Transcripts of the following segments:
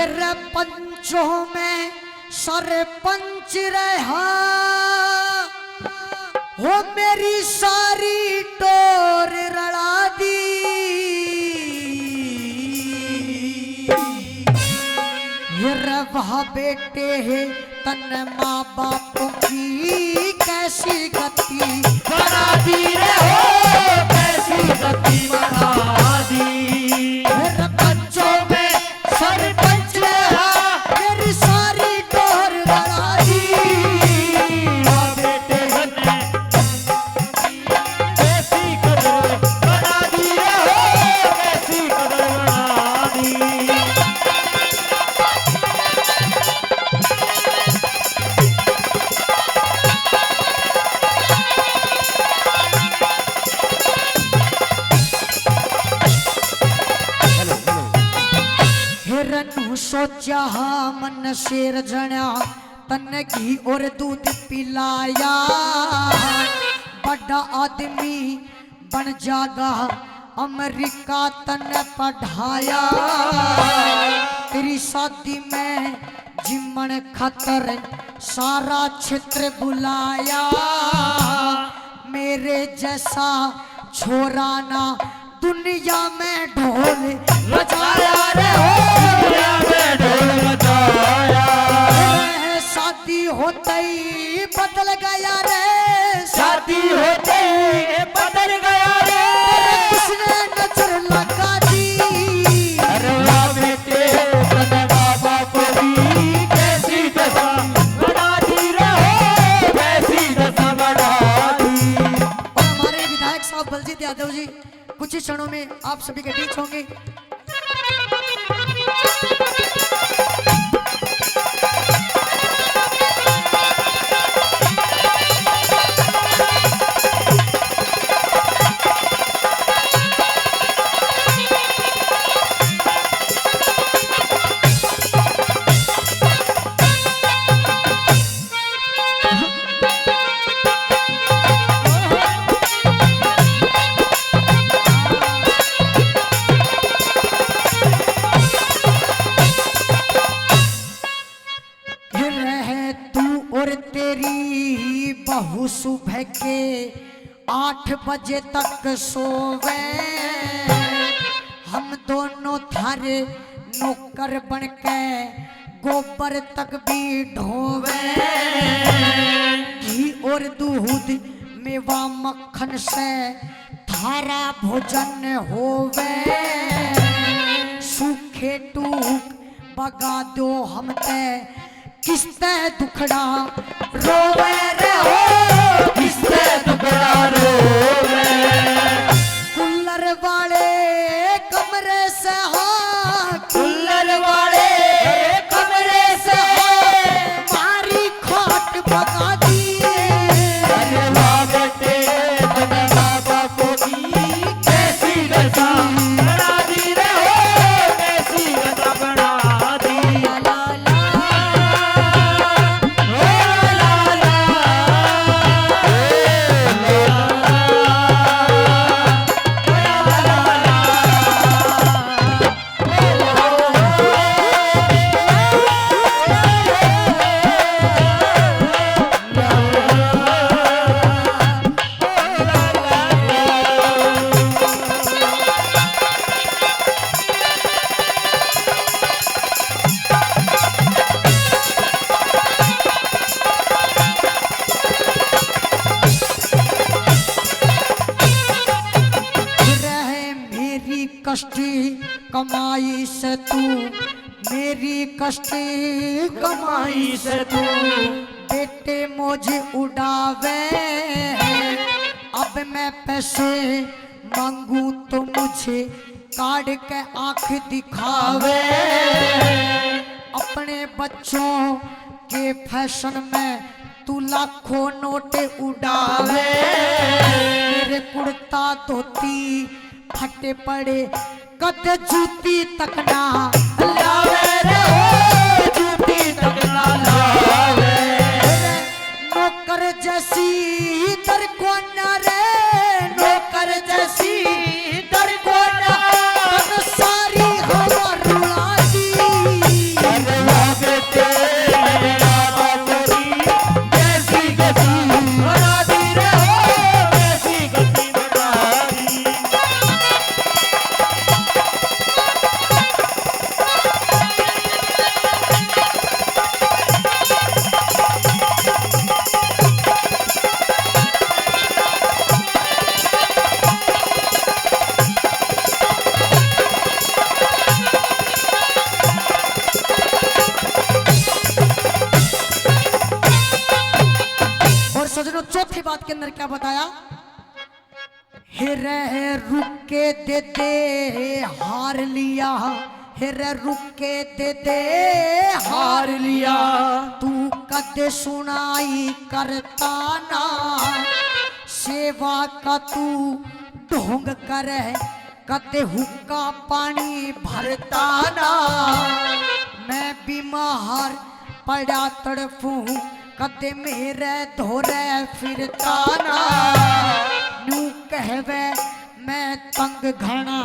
मेरे पंचों में सरपंच रहा हो मेरी सारी टोर रड़ा दी। ये रवा बेटे है तन माँ बाप की कैसी गति बना दी रे हो कैसी गति बना दी। मेरे बच्चों में सरपंच रहा मेरी सारी टोर बना दी। बेटे ने कैसी कदर बना दी रे हो कैसी कदर बना दी। हिरनु सोचा मन शेर जण्या तन घी और दूध पिलाया। बड़ा आदमी बन जागा अमेरिका तन पढ़ाया। तेरी शादी में जिमन खतर सारा क्षेत्र बुलाया। मेरे जैसा छोरा ना दुनिया में ढोल बजाया रे हो दुनिया में ढोल बजाया। शादी होते ही बदल गया रे शादी होते ही बदल गया रे। किसने नजर लगा दी अरे वाह बेटे तेरे बाबा को भी कैसी दशा बना दी रे हो कैसी दशा बना दी। और हमारे विधायक साहब बलजीत यादव जी कुछ ही क्षणों में आप सभी के बीच होंगे। बहु सुबह के 8 बजे तक सोवे। हम दोनों थारे नौकर बन के गोबर तक भी ढोवे। घी और दूध मेवा मक्खन से थारा भोजन होवे। सूखे टूक बगा दो हम ते किसते दुखड़ा रोवे रे हो किसते दुखड़ा रोवे। कुल्लर वाले कमरे से हाँ कुल्लर वाले कमरे से मारी खोट बगा दी। अरे वाह बेटे तेरे बाबा को भी कैसी दशा बना दी रे हो कैसी दशा बना दी। कष्टी कमाई से तू मेरी कष्टी कमाई से तू बेटे मुझे उड़ावे। अब मैं पैसे मांगू तो मुझे काट के आंख दिखावे। अपने बच्चों के फैशन में तू लाखों नोट उड़ावे। मेरे कुर्ता धोती फटे पड़े कद जूती तक ना लावे रे हो जूती तक ना लावे। नौकर जैसी दर को न रे नौकर जैसी दर को न सारी हवा रुला दी। चौथी बात के अंदर क्या बताया, हेरे रुक के दे दे हार लिया, हेरे रुक के दे दे हार लिया, तू कदे सुनाई करता ना, सेवा का तू ढोंग करे, कदे हुक्का पानी भरता ना, मैं बीमार पड़ा तड़फूं, कदे मेरे धोरे फिरता ना, नू कहवे मैं तंग घना,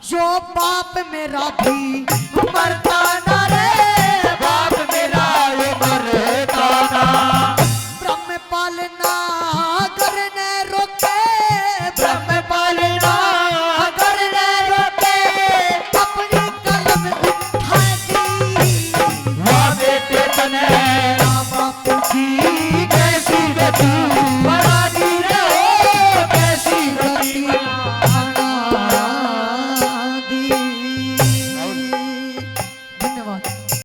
जो बाप मेरा भी मरता ना रे, बाप मेरा ये मरता ना, ब्रह्म पालना करने रोके, ब्रह्म पालना करने रोके, अपनी कलम उठाएगी, वाह बेटे तने बाप की कैसी गति,